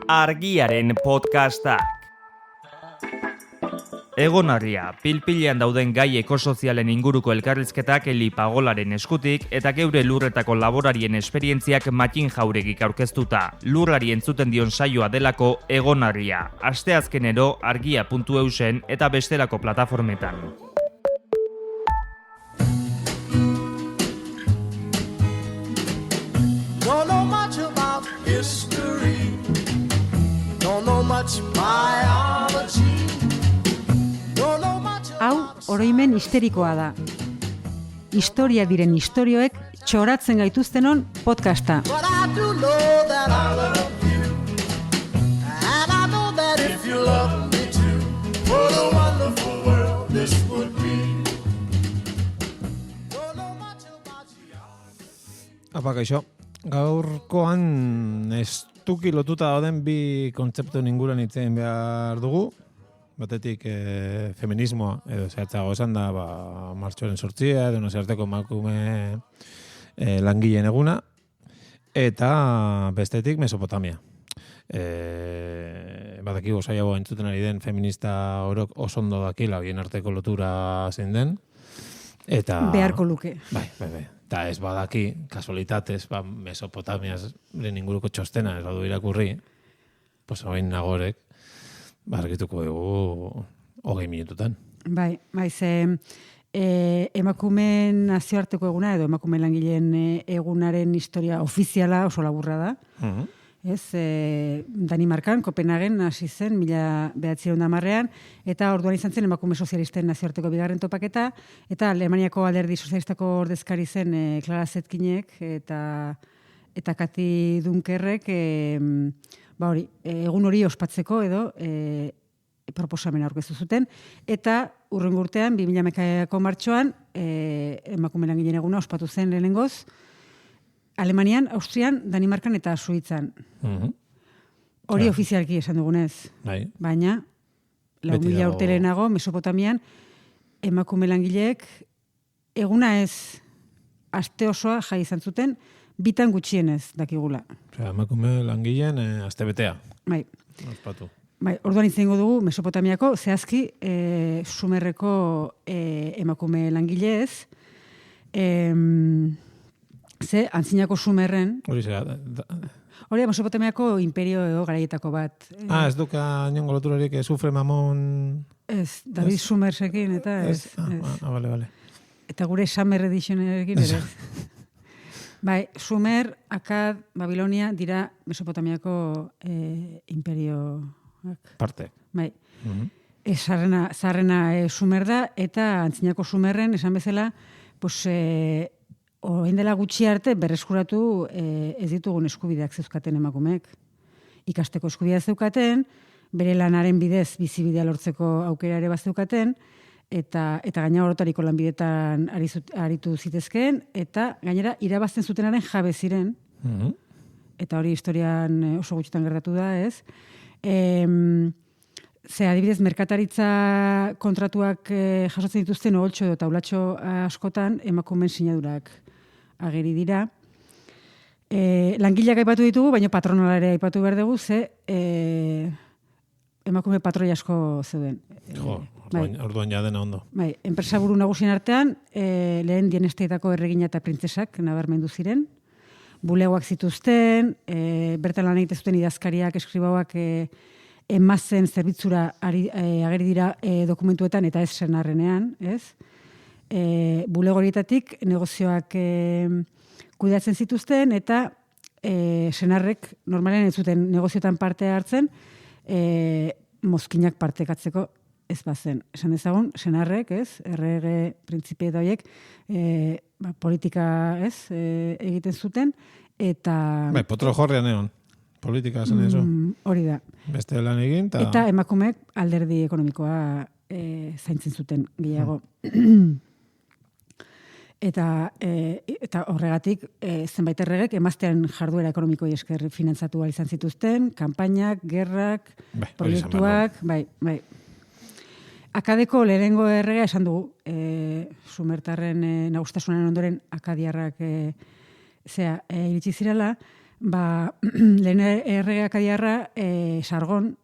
Argiaren podcastak. Egonarria, pilpilean dauden gai ekosozialen inguruko elkarrizketak Eli Pagolaren eskutik eta geure lurretako laborarien esperientziak Matin Jauregik aurkeztuta. Lurrari entzuten dion saioa delako Egonarria. Asteazkenero argia.eusen eta bestelako plataformetan. Don't know much about history. Don't know much biology. Don't know much Hau, oroimen histerikoa da. Historia diren istorioek txoratzen gaituztenon podcasta. but I do know that I love you. And I know that if you love me too, what a wonderful world this would be. Don't know much about you. Apa, kaixo. Gaurkoan estuki lotuta dauden bi kontzeptuen inguruan hitz egin behar dugu. Batetik feminismoa, edo zehatzago esan da, martxoaren 8 edo nazioarteko emakume langileen eguna, eta bestetik Mesopotamia. Badakigu zaiago entzuten ari den feminista orok oso ondo dakila bien arteko lotura zein den. Eta Beharko luke. Bai. Eta ez badaki, kasualitatez, Mesopotamiaren inguruko txostena ez badu irakurri, pues hain nagorek, argituko dugu 20 minututan. Bai, ze emakumeen nazioarteko eguna edo emakumeen langileen egunaren historia ofiziala oso laburra da. Ez, Danimarkan, Kopenhagen hasi zen 1910ean, eta orduan izan zen emakume sozialisten nazioarteko bigarren topaketa, eta Alemaniako alderdi sozialistako ordezkari zen Clara Zetkinek eta Kati Dunkerrek egun hori ospatzeko edo proposamena aurkeztu zuten, eta hurrengo urtean 2011ko martxoan emakume langileen eguna ospatu zen lehenengoz, Alemanian, Austrian, Danimarkan eta Suitzan. Hori ofizialki esan dugunez. Bai. Baina, 4.000 urte lehenago, Mesopotamian, emakume langileek eguna ez aste osoa jai izan zuten, bitan gutxienez dakigula. Osea, emakume langileen astebetea. Bai. Ospatu. Bai, orduan izango dugu Mesopotamiako, zehazki Sumerreko emakume langileez, ze antzinako Sumerren, Hori zera. hori Mesopotamiako imperio edo garaietako bat. Ez duka inongo loturarik Sufre Mamon... Ez, David Sumersekin eta ez. Bale. Eta gure Summer Editionekin ere. Bai, Sumer, Akkad, Babilonia dira Mesopotamiako imperioak. Parte. Bai. Zaharrena Sumer da, eta antzinako Sumerren, esan bezala, orain dela gutxi arte berreskuratu ez ditugun eskubideak zeukaten emakumeek. Ikasteko eskubidea zeukaten, bere lanaren bidez bizibidea lortzeko aukera ere bazeukaten, eta gaina orotariko lanbidetan aritu zitezkeen, eta gainera irabazten zutenaren jabe ziren, eta hori historian oso gutxitan gertatu da, ez? Adibidez, merkataritza kontratuak jasotzen dituzten oholtxo edo taulatxo askotan emakumeen sinadurak ageri dira. Langileak aipatu ditugu, baina patronala ere aipatu behar dugu, ze emakume patroi asko zeuden. Orduan ja dena ondo. Bai, enpresaburu nagusien artean, lehen dienesteetako erregina eta printzesak nabarmendu ziren. Bulegoak zituzten, bertan lan egiten zuten idazkariak, eskribauak emazen zerbitzura ageri dira dokumentuetan eta ez senarrenean, ez? Bulego horietatik negozioak kudeatzen zituzten eta senarrek normalen ez zuten negozioetan parte hartzen mozkinak partekatzeko ez bazen. Esan dezagun, senarrek, ez? Errege printzipe da horiek politika, ez? Egiten zuten eta... Bai, potro jorrean egon. Politika zen eso. Hori da. Beste lan egin, eta emakumeek alderdi ekonomikoa zaintzen zuten gehiago. Eta horregatik zenbait erregek emaztean jarduera ekonomikoi esker finantzatu izan zituzten, kanpainak, gerrak, proiektuak, bai. Akadeko lehenengo errega esan dugu, Sumertarren nagustasunen ondoren akadiarrak iritsi zirela, lehen erregeak adiarra, Sargon,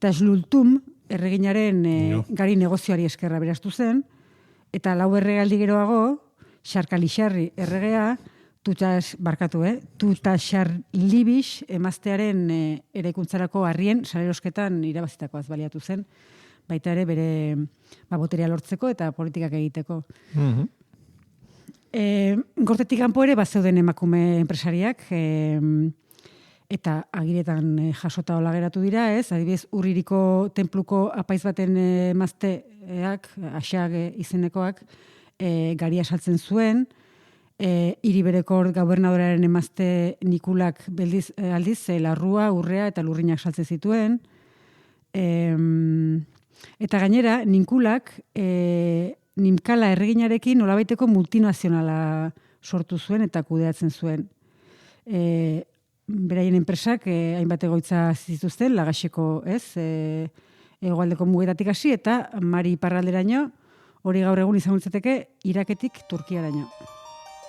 Taslultum, erreginaren gari negozioari eskerra beraztu zen, eta 4 erregaldi geroago, Xarkalixarri erregea, Tutaxarlibish emaztearen eraikuntzarako harrien salerosketan irabazitakoaz baliatu zen, baita ere bere boterea lortzeko eta politikak egiteko. Gortetik kanpo ere bazeuden emakume enpresariak, eta agiretan jasota hola geratu dira, ez? Adibidez, Urririko tenpluko apaiz baten emazteak, Axag izenekoak, garia saltzen zuen, Hiriberekor gobernadoraren emazte Nikulak aldiz, larrua, urrea eta lurrinak saltzen zituen. Eta gainera, Nikulak Nimkala erreginarekin nolabaiteko multinazionala sortu zuen eta kudeatzen zuen. Beraien enpresak hainbat egoitza zituzten, Lagaxeko, ez, hegoaldeko mugetatik hasi eta Mari iparralderaino, hori gaur egun izango litzateke Iraketik Turkiaraino.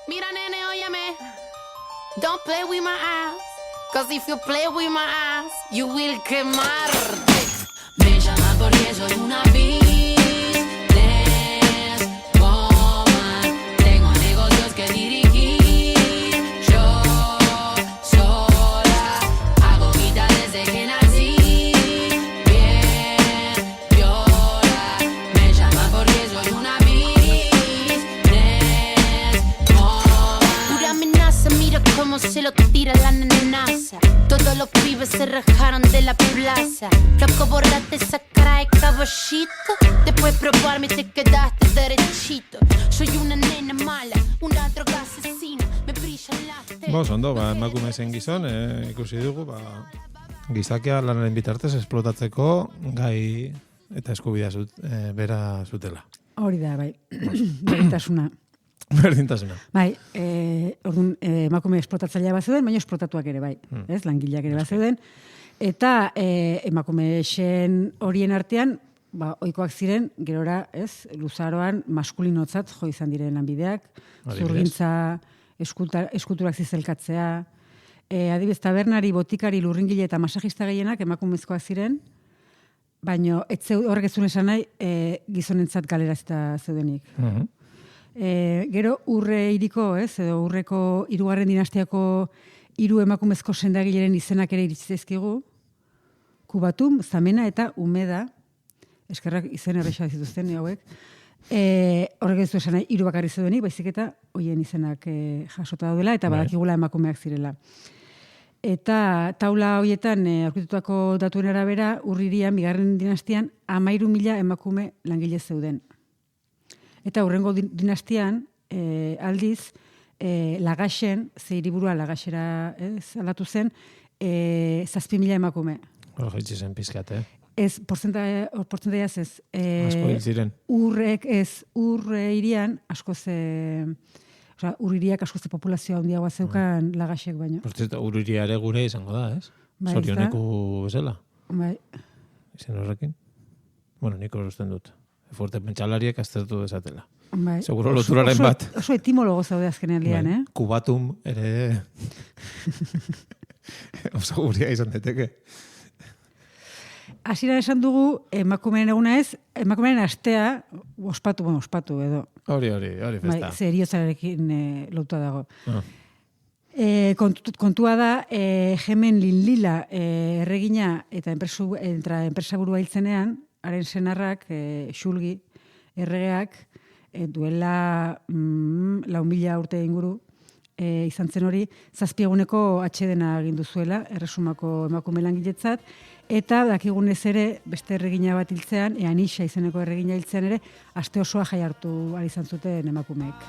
Mira, nene, óyeme. Don't play with my ass. Cause if you play with my ass, you will quemarte. Me llama porque soy una business woman. Tengo negocios que dirigir. Yo sola hago guita desde que nací. Bien, viola. Me llama porque soy una cómo se lo tira la nenaza. Todos los pibes se rajaron de la plaza. Flaco, borrate esa cara de caballito. Después probarme te quedaste derechito. Soy una nena mala, una droga asesina. Me brillan las telas. Ondo, emakume zen gizon, ikusi dugu, gizakia lanaren bitartez esplotatzeko gai eta eskubidea bera zutela. Hori da, bai, berdintasuna. Berdintasuna. Bai, orduan emakume esplotatzailea bat zeuden, baina esplotatuak ere bai, ez, langileak ere bat zeuden, eta emakume xen horien artean, ohikoak ziren, gerora, ez, luzaroan maskulinotzat jo izan diren lanbideak, zurgintza, eskulturak zizelkatzea, adibidez, tabernari, botikari, lurringile eta masajista gehienak emakumezkoak ziren, baina horrek ez zuen esan nahi gizonentzat galerazita zeudenik. Gero urre iriko, ez, edo urreko 3. dinastiako 3 emakumezko sendagileren izenak ere iritsi zaizkigu, Kubatum, Zamena eta Umeda, eskerrak izen erresa zituzten hauek, horrek ez du esan nahi 3 bakarri zeudenik, baizik eta hoien izenak jasota daudela, eta badakigula emakumeak zirela. Eta taula horietan aurkitutako datuen arabera, Urririan, 2. dinastian, 13.000 emakume langile zeuden. Eta hurrengo dinastian, aldiz, Lagaxen, ze hiriburua Lagaxera aldatu zen, 7.000 emakume. Hor jaitsi zen pizkat, Ez, portzentaiaz ez. Asko hil ziren. Urre hirian, askoz, urririak askoz populazioa handiagoa zeukan Lagaxek baino. Portzenta, urriria ere gure izango da, ez? Zorioneku bezala. Bai. Izen horrekin? Bueno, nik usten dut. Fuerte pentsalariek aztertu desatela. Bai. Seguro loturaren bat. Oso etimologo zaude azkenean lian, Kubatum ere oso guria izan deteke. Hasieran esan dugu, emakumeen eguna ez, emakumeen astea, ospatu edo. Hori festa. Ze eriotzarekin lotua dago. Kontua da, Hemen Linlila erregina eta enpresaburua hiltzenean, haren senarrak, Xulgi, erregeak, duela 4.000 urte inguru, izan zen hori, 7 eguneko atxedena agindu zuela, erresumako emakume langiletzat, eta dakigunez ere, beste erregina bat hiltzean, Eanixa izeneko erregina hiltzean ere, aste osoa jai hartu ari izan zuten emakumeek.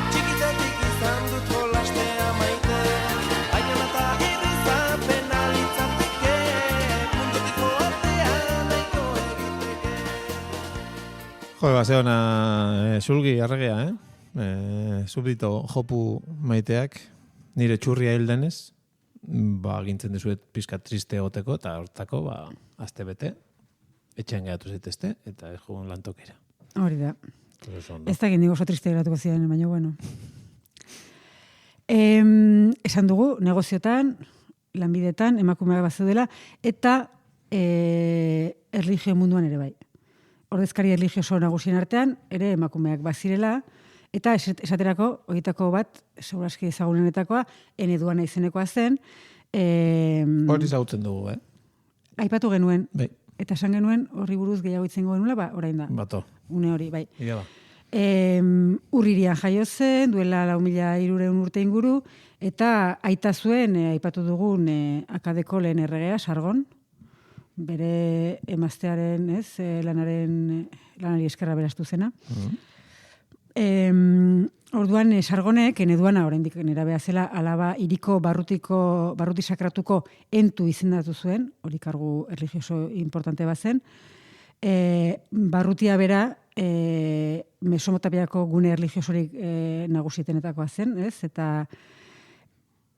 Txikitatik izan dut jolastea maite, baina eta irrizapen Jo, baseona sulgi arregea, subdito jopu maiteak, nire txurria hildenez, gintzen dizuet pizka triste egoteko, eta hortako, azte bete, etxean gehatu zaitezte, eta ez jugun lantokera. Hori da. Ez da gindik oso triste geratuko ziren, baina bueno. Esan dugu, negoziotan, lanbidetan, emakumeak bazeudela, eta erlijio munduan ere bai. Ordezkari erlijioso nagusien artean, ere emakumeak bazirela, eta esaterako, horietako bat, seguraski ezagunenetakoa, Eneduana izenekoa zen. Hori zautzen dugu, Aipatu genuen. Bai. Eta esan genuen, horri buruz gehiago itzen genuela, orain da. Bato. Une hori, bai. Ia ba. Urririan jaio zen, duela 4.300 urte inguru, eta aita zuen, aipatu dugun, akadeko lehen erregea, Sargon, bere emaztearen, lanari eskerra beraztu zena. Orduan, Sargonek, Eneduana, oraindik nerabea zela, alaba hiriko barruti sakratuko entu izendatu zuen, hori kargu erlijioso importante bazen. Barrutia bera, Mesopotapiako gune erlijiosorik nagusietenetakoa zen, ez?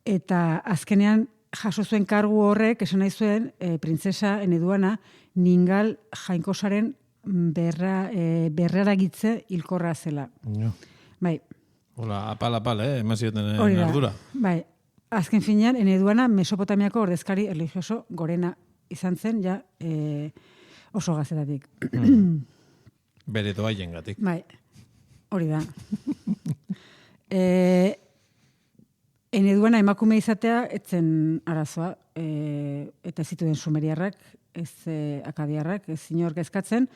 Eta azkenean jaso zuen kargu horrek, esan nahi zuen, printzesa Eneduana ningal jainkosaren berraragitze hilkorra zela. No. Bai. Hola, apal, emazioten ardura. Bai. Azken finean, Eneduana Mesopotamiako ordezkari erlijioso gorena izan zen, ja oso gazetatik. Bere doaien gatik. Bai, hori da. Eneduana emakume izatea etzen arazoa, eta zituen sumeriarrak, ez akadiarrak, ez inork eskatzen,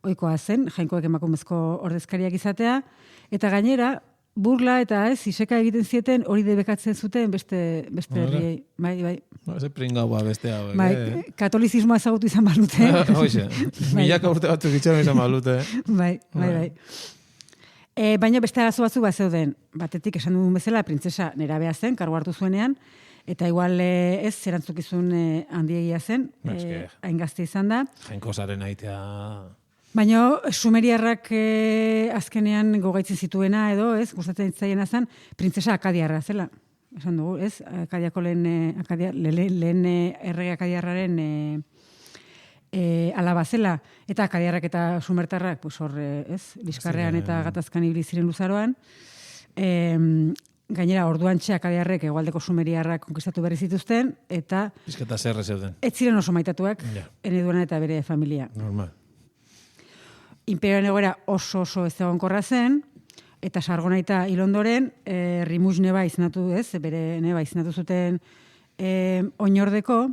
ohikoa zen, jainkoek emakumezko ordezkariak izatea, eta gainera, burla eta iseka egiten zieten hori debekatzen zuten beste herriei. Bai. Ze pringaua bestea. Bai, katolizismoa ezagutu izan balute. Hoxe, milaka urte batzuk itxaron izan balute. Bai. Baina beste arazo batzuk zeuden. Batetik esan dugun bezala, printzesa nerabea zen, kargu hartu zuenean, eta igual ez erantzukizun handiegia zen, hain gazte izan da. Jainkosaren aitea... Baina sumeriarrak azkenean gogaitzen zituena edo, ez, gustatzen zaiena zen, printzesa akadiarra zela. Esan dugu, ez, akadiako lehen errege akadiarraren alaba zela. Eta akadiarrak eta sumertarrak, pues hor, ez, liskarrean eta gatazkan ibili ziren luzaroan. Gainera, orduantxe akadiarrek egualdeko sumeriarrak konkistatu berri zituzten, eta... Bizketa zerre zeuden. Ez ziren oso maitatuak, Eneduana eta bere familia. Normal. Imperioaren egoera oso ez egonkorra zen, eta Sargonaita hil ondoren, Rimus neba izenatu, bere neba izenatu zuten oinordeko,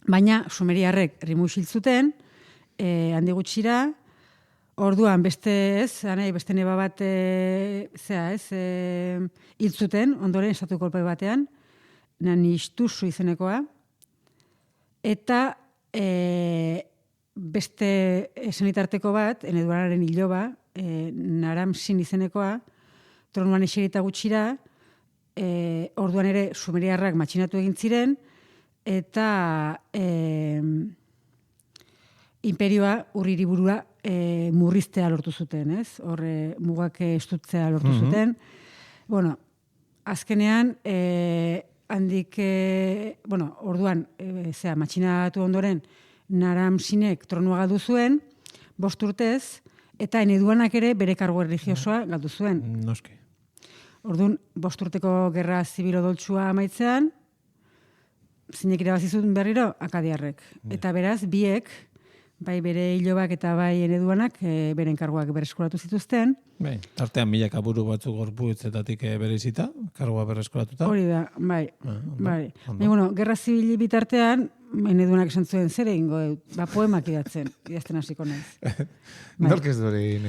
baina sumeriarrek Rimus hil zuten, handi gutxira, orduan beste neba bat hil zuten, ondoren estatu kolpe batean, Nanistuzu izenekoa, eta beste senitarteko bat, Eneduanaren iloba, Naram-Sin izenekoa, tronuan eserita gutxira, orduan ere sumeriarrak matxinatu egin ziren, eta imperioa urririburua murriztea lortu zuten, ez? Horre mugak estutzea lortu zuten. Bueno, azkenean, orduan, matxinatu ondoren, Naram-Sinek tronua galdu zuen, 5 urtez, eta Eneduanak ere bere kargu erlijiosoa galdu zuen. Noski. Orduan, 5 urteko gerra zibilo doltsua amaitzean, zinek irabazizun berriro, akadiarrek. Eta beraz, biek, bai bere hilobak eta bai Eneduanak, beren karguak berreskuratu zituzten. Bai, tartean milaka buru batzuk gorputzetatik bereizita, kargua berreskuratuta. Hori da, bai. Baina, bueno, gerra zibili bitartean, Eneduanak esan zuen zer egingo, poemak idazten hasiko naiz. Nork ez dure egin...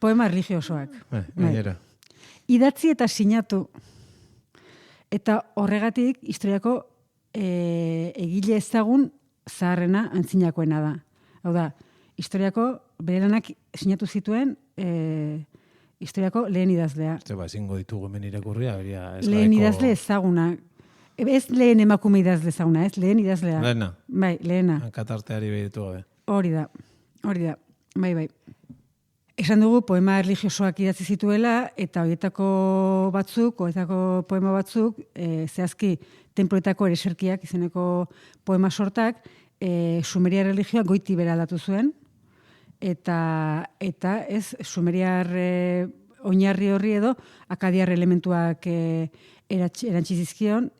Poema religiosoak. Gainera. Idatzi eta sinatu. Eta horregatik, historiako egile ezagun zaharrena antzinakoena da. Hau da, historiako bere lanak sinatu zituen historiako lehen idazlea. Ezingo ditugu hemen irakurria. Lehen idazle ezaguna. Ez lehen emakume idazle ezaguna, ez? Lehen idazlea. Lehena. Bai, lehena. Hankatarteari behitu gabe. Hori da. Bai. Esan dugu poema erlijiosoak idatzi zituela, eta horietako poema batzuk, zehazki tenploetako ereserkiak izeneko poema sortak, sumeriar religioa goiti bera aldatu zuen, eta ez sumeriar oinarri horri edo akadiar elementuak erantzi zizkion,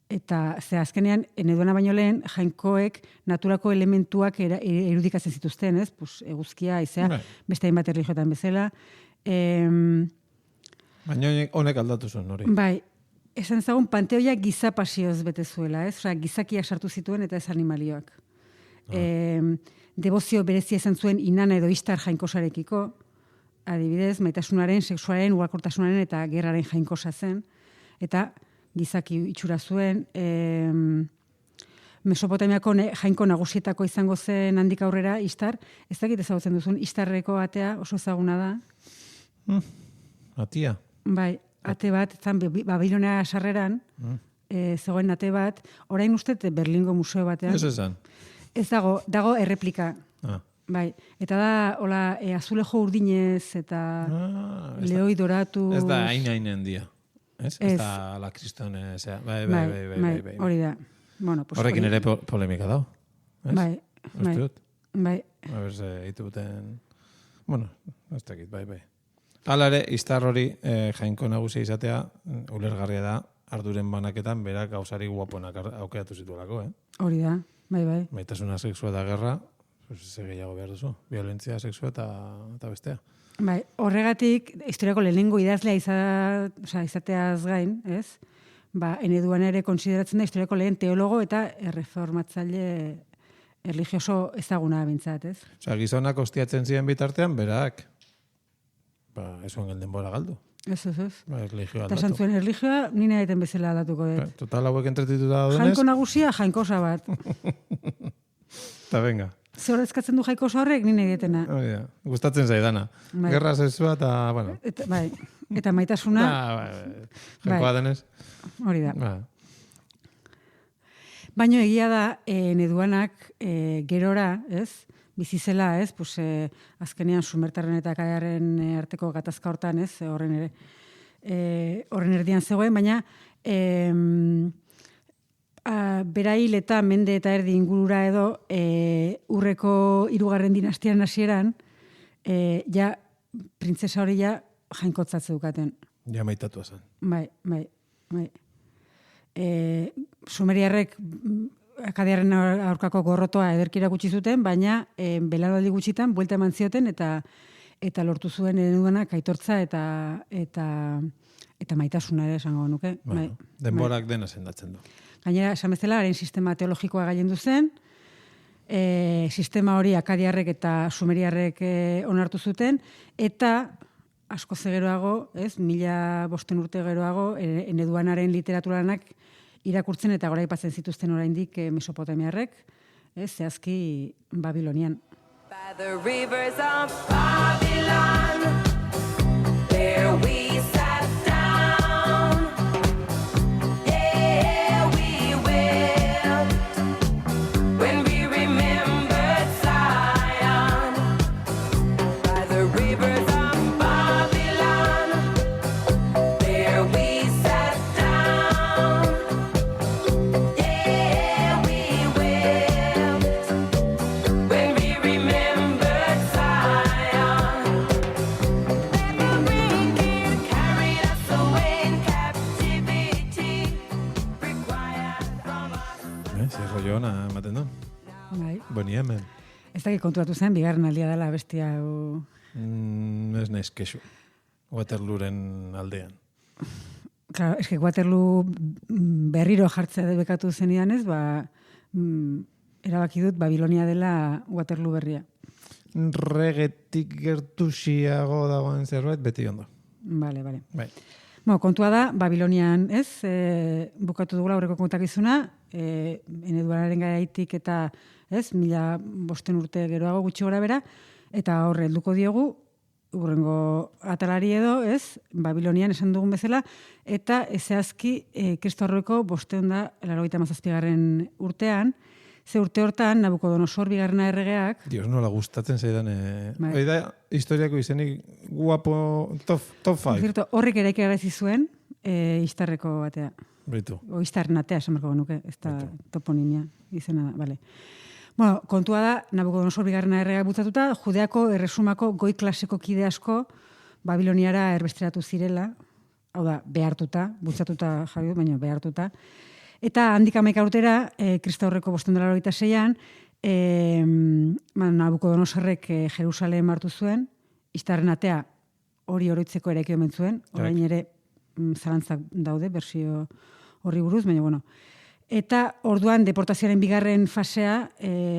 eta azkenean, eneduana baino lehen, jainkoek naturako elementuak irudikatzen zituzten, ez? Pues, eguzkia, haizea, beste hainbat erlijioetan bezala. Baina honek aldatu zuen, hori. Bai, esan ezagun panteoia giza pasioz bete zuela, ez? Osea, gizakiak sartu zituen eta ez animalioak. Debozio berezia izan zuen Inanna edo Ishtar jainkosarekiko, adibidez, maitasunaren, sexuaren, ugalkortasunaren eta gerraren jainkosa zen, eta gizaki itxura zuen, Mesopotamiako jainko nagusietako izango zen handik aurrera Ishtar, ez dakit ezagutzen duzun, Ishtarreko atea oso ezaguna da. Atia. Bai, ate bat, zan Babilonia sarreran, zegoen ate bat, orain uste Berlingo museo batean. Ez esan. Ez dago erreplika. Bai, eta da, hola, azulejo urdinez eta lehoi doratu. Ez da hain dia. Ez da la kristone, bai. Hori da. Bueno, pues horrekin ere polemika dago. Bai. A ber, ituten... Bueno, ez dakit, bai. Hala ere, Ishtar hori jainko nagusia izatea, ulergarria da, arduren banaketan, berak gauzari guaponak aukeratu zituelako, Hori da, bai. Maitasuna sexua eta gerra, ze gehiago behar duzu. Violentzia sexua eta bestea. Bai, horregatik, historiako lehenengo idazlea izateaz gain, ez? Eneduan ere konsideratzen da historiako lehen teologo eta erreformatzaile erlijioso ezaguna bintzat, ez? Osa, gizonak ostiatzen ziren bitartean, berak, ez zuen denbora galdu. Ez. Erlijioa aldatu. Eta esan zuen, erlijioa nina egiten bezala aldatuko dut. Total hauek entretituta daudenez. Jainko nagusia, jainkosa bat. Eta venga. Zer eskatzen du jainkosa horrek, nina egitena. Gustatzen zaidana. Gerra sexua eta, bueno. Bai. Eta maitasuna. Jainkoa denez. Hori da. Baina egia da, Eneduanak gerora, ez? Bizizela, ez? Pues, azkenean sumertarren eta akadiarren arteko gatazka hortan, ez? Horren erdian zegoen, baina berail eta mende eta erdi ingurura edo urreko 3. dinastian hasieran ja printzesa hori ja jainkotzatze dukaten. Ja maitatua zen. Bai. Sumeriarrek akadiarren aurkako gorrotoa ederkira gutxi zuten, baina belaraldi gutxitan buelta eman zioten eta lortu zuen Eneduanak aitortza eta maitasuna ere esango nuke. Denborak dena sendatzen du. Gainera, esan bezala, haren sistema teologikoa gailendu zen, sistema hori akadiarrek eta sumeriarrek onartu zuten, eta asko zegeroago, 1500 urte geroago, Eneduanaren literaturanak irakurtzen eta goraipatzen zituzten oraindik Mesopotamiarrek, zehazki Babilonian. By the rivers of Babylon, there we sat down. Yeah, we wept when we remembered Zion. By the rivers of Babylon, there we sat down. Yeah, we wept when we remembered Zion. That the ring carried us away in captivity, required from us. Zer rollo ona ematen du. Bai. Boni hemen. Ez dakit konturatu zen, bigarren aldia dela bestia hau. Ez naiz kexu. Waterlooren aldean. Claro, eske Waterloo berriro jartzea debekatu zenidan ez, erabaki dut Babilonia dela Waterloo berria. Regetik gertuxiago dagoen zerbait, beti ondo. Vale. Bai. Bueno, kontua da, Babilonian, ez, bukatu dugula aurreko kontakizuna, Eneduanaren garaitik eta, ez, 1500 urte geroago gutxi gora bera, eta horre helduko diogu, urrengo atalari edo, ez, Babilonian esan dugun bezala, eta zehazki Kristo aurreko 587. urtean, Ze urte hortan, Nabucodonosor bigarrena erregeak, Dios, nola gustatzen zaidan. Bai. Hori da, historiako izenik guapo top 5. Zerto, horrek eraiki garazi zuen, Istarreko batea. Beitu. O Istarren atea, esan beharko genuke, ez da toponimia izena da, bale. Bueno, kontua da, Nabucodonosor bigarrena erregeak bultzatuta, Judeako erresumako goi klaseko kide asko Babiloniara erbesteratu zirela, hau da, behartuta, bultzatuta jarri dut, baina behartuta. Eta handik 11 urtera, Kristaurreko 586an, Nabucodonosorrek Jerusalem hartu zuen, Istarren atea hori oroitzeko eraiki omen zuen, orain ere zalantzak daude, bersio horri buruz, baina bueno. Eta orduan deportazioaren bigarren fasea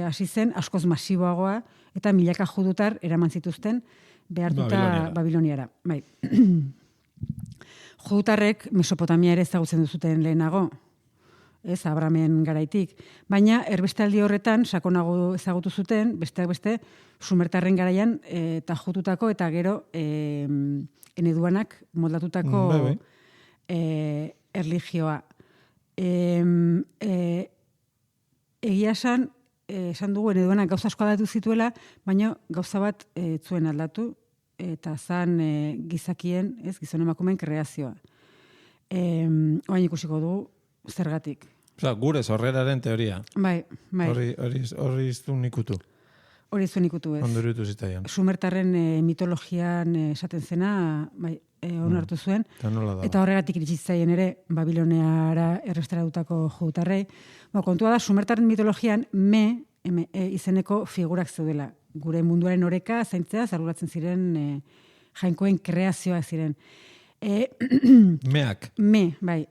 hasi zen askoz masiboagoa eta milaka judutar eraman zituzten behartuta Babiloniara. Bai. Judutarrek Mesopotamia ere ezagutzen duzuten lehenago, ez Abramen garaitik, baina erbestaldi horretan sakonago ezagutu zuten, besteak beste Sumertarren garaian eta jututako eta gero eneduanak moldatutako erlijioa. Egia esan dugu eneduanak gauza asko aldatu zituela, baina gauza bat zuen aldatu, eta zan gizakien, gizon emakumeen kreazioa. Oain ikusiko dugu zergatik. Osa, gure sorreraren teoria. Bai. Horri iztun ikutu. Hori zuen ikutu ez. Ondoriutu zitaian. Sumertarren mitologian esaten zena, bai, onartu zuen. Eta horregatik iritsi zaien ere Babiloniara errestaratutako judutarrei. Kontua da, Sumertarren mitologian izeneko figurak zeudela. Gure munduaren oreka zaintzea arduratzen ziren jainkoen kreazioak ziren. Meak. Bai.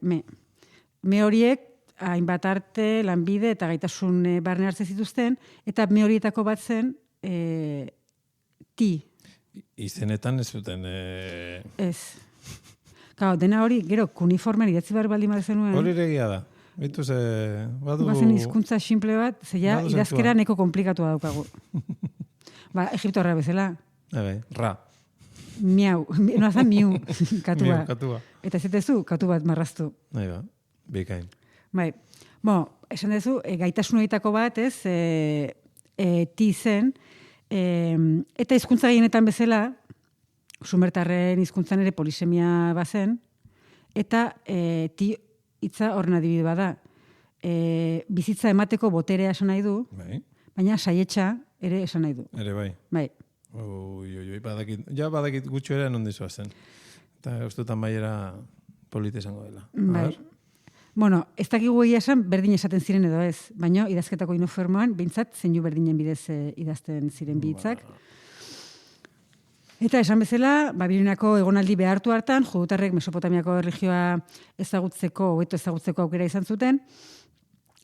Me horiek hainbat arte, lanbide eta gaitasun barne hartzen zituzten, eta me horietako bat zen Ti. Izenetan ez zuten... Ez. Kao, dena hori, gero, kuniformen idatzi behar baldin bat zenuen. Hori regia da. Bitu ze... Bazen hizkuntza simple bat, zeia idazkera neko komplikatua daukagu. Egipto horra bezala. Ra. Miau. No, azan miu. Katua. Katua. Eta zetezu, katu bat marraztu. Nahi ba, bikain. Bai. Esan dezu, gaitasun horietako bat, ez, Ti zen, eta hizkuntza gehienetan bezala, Sumertarren hizkuntzan ere polisemia bazen, eta Ti hitza horren adibide bada. Bizitza emateko boterea esan nahi du, baina saietxa ere esan nahi du. Ere bai. Bai. Badakit gutxo ere non dizua zen. Eta ustutan baiera polite izango dela. Bai. Bueno, ez dakigu egia esan berdin esaten ziren edo ez, baina idazketako inofermoan behintzat zeinu berdinen bidez idazten ziren bihitzak. Eta esan bezala, Babiloniako egonaldi behartu hartan, judutarrek Mesopotamiako erlijioa hobeto ezagutzeko aukera izan zuten,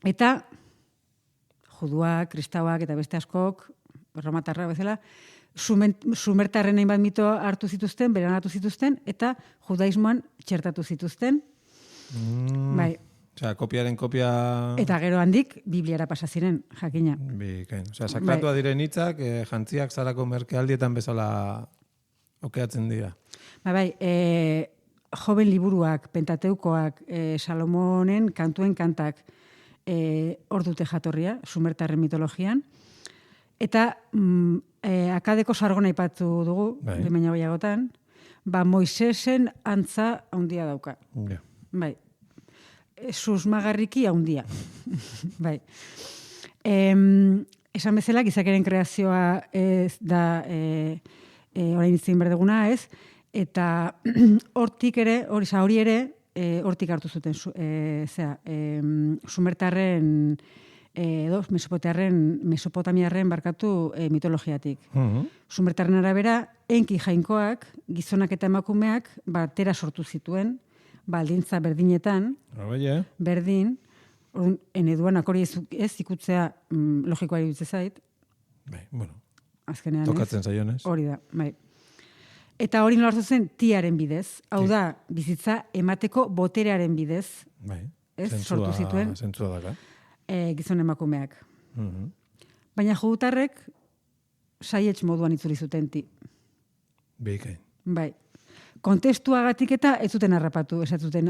eta juduak, kristauak eta beste askok, romatarra bezala, Sumertarren hainbat mito hartu zituzten, beranatu zituzten, eta judaismoan txertatu zituzten. Bai. Osea, kopiaren kopia... Eta gero handik, Bibliara pasa ziren, jakina. Bikain. Osea, sakratua diren hitzak, jantziak zarako merkealdietan bezala okeatzen dira. Bai, joven liburuak, Pentateukoak, Salomonen kantuen kantak hor dute jatorria, Sumertarren mitologian. Eta akadeko sargona aipatu dugu, behin gehiagotan, Moisesen antza handia dauka. Bai. Susmagarriki handia. Bai. Esan bezala, gizakeren kreazioa ez da orain itzin berdeguna, ez? Eta hortik ere, hori ere, hortik hartu zuten, Sumertarren Mesopotamiarren mitologiatik. Sumertarren arabera, enki jainkoak, gizonak eta emakumeak batera sortu zituen, baldintza berdinetan, berdin, eneduanak hori ez ikutzea logikoa iruditzen zait. Bai, bueno. Azkenean tokatzen zaionez. Hori da, bai. Eta hori nola hartu zen Tiaren bidez. Hau da, bizitza emateko boterearen bidez. Bai. Ez, sortu zituen. Zentzua daka. Gizon emakumeak. Baina judutarrek saietx moduan itzuli zuten Ti. Bikain. Bai. Kontestuagatik eta ez zuten harrapatu, esatzuten,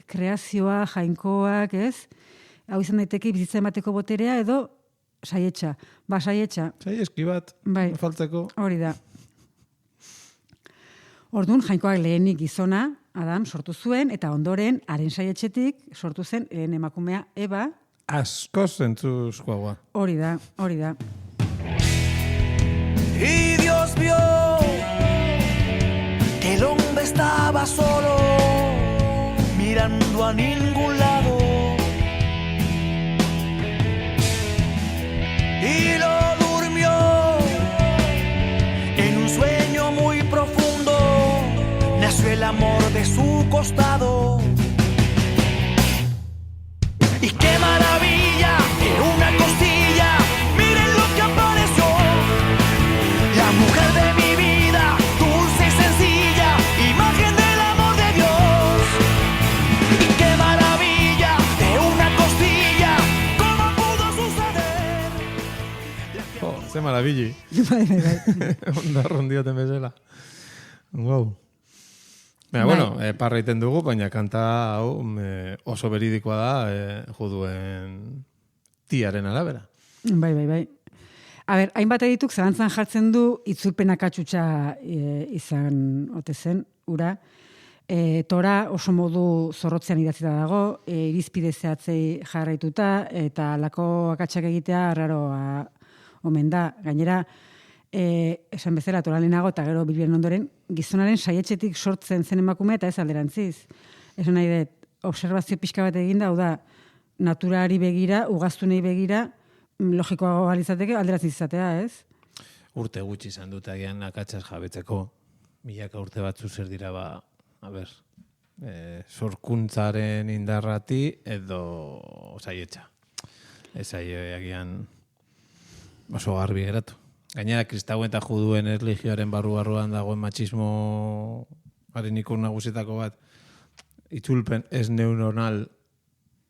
kreazioa, jainkoak, ez? hau izan daiteke bizitza emateko boterea edo saietxa. Ba, saietxa, Zai eski bat, Bai. faltzeko. hori da. Orduan, jainkoak lehenik gizona, Adam, sortu zuen, eta ondoren, haren saietxetik sortu zen lehen emakumea Eva, Askoz zentzuzkoagoa. hori da, hori da. Y Dios vio que el hombre estaba solo, mirando a ningún lado. Y lo durmió en un sueño muy profundo. Nació el amor de su costado. Y qué maravilla, en una costilla, miren lo que apareció. La mujer de mi vida, dulce y sencilla, imagen del amor de Dios. Y qué maravilla, de una costilla, ¿cómo pudo suceder? Ze marabilli. Bai, bai, bai. Ondarron dioten bezala. Wow. Baina, Bai. bueno, parra iten dugu, baina kanta hau oso beridikoa da juduen tiaren arabera. Bai, bai, bai. A ber, hainbat edituk zalantzan jartzen du itzulpen akatsuta izan ote zen, ura. Tora oso modu zorrotzean idatzita dago, irizpide zehatzei jarraituta, eta alako akatsak egitea arraroa omen da. Gainera, esan bezala, Tora lehenago eta gero Bibliaren ondoren, gizonaren saietxetik sortzen zen emakume eta ez alderantziz. Esan nahi dut, observazio pixka bat eginda, hau da, naturari begira, ugaztunei begira, logikoago alizateke alderantziz izatea, ez? Urte gutxi izan dut agian akatzaz jabetzeko. Milaka urte batzu zer dira ba, a ber, sorkuntzaren indarrati edo saietxa. Ez agian oso garbi geratu. Gainera, kristauen eta juduen erlijioaren barruan dagoen matxismoaren ikur nagusietako bat, itzulpen ez neuronal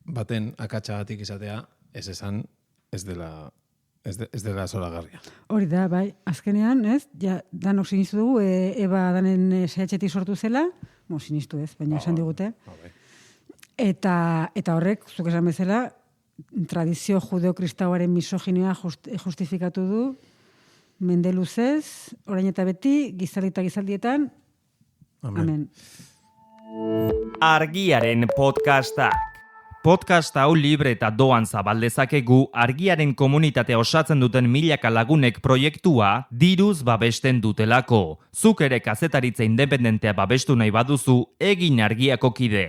baten akatxagatik izatea, ez esan, ez dela zoragarria. Hori da, bai, azkenean, ez? Ja, danok sinistu dugu, Eba danen saietxetik sortu zela, sinistu ez, baina esan digute. Eta horrek, zuk esan bezala, tradizio judeo-kristauaren misoginioa justifikatu du, mende luzez, orain eta beti, gizaldi eta gizaldietan, amen. Argiaren podcastak. Podcast hau libre eta doan zabaldezakegu Argiaren komunitatea osatzen duten milaka lagunek proiektua diruz babesten dutelako. Zuk ere kazetaritza independentea babestu nahi baduzu, egin Argiako kide.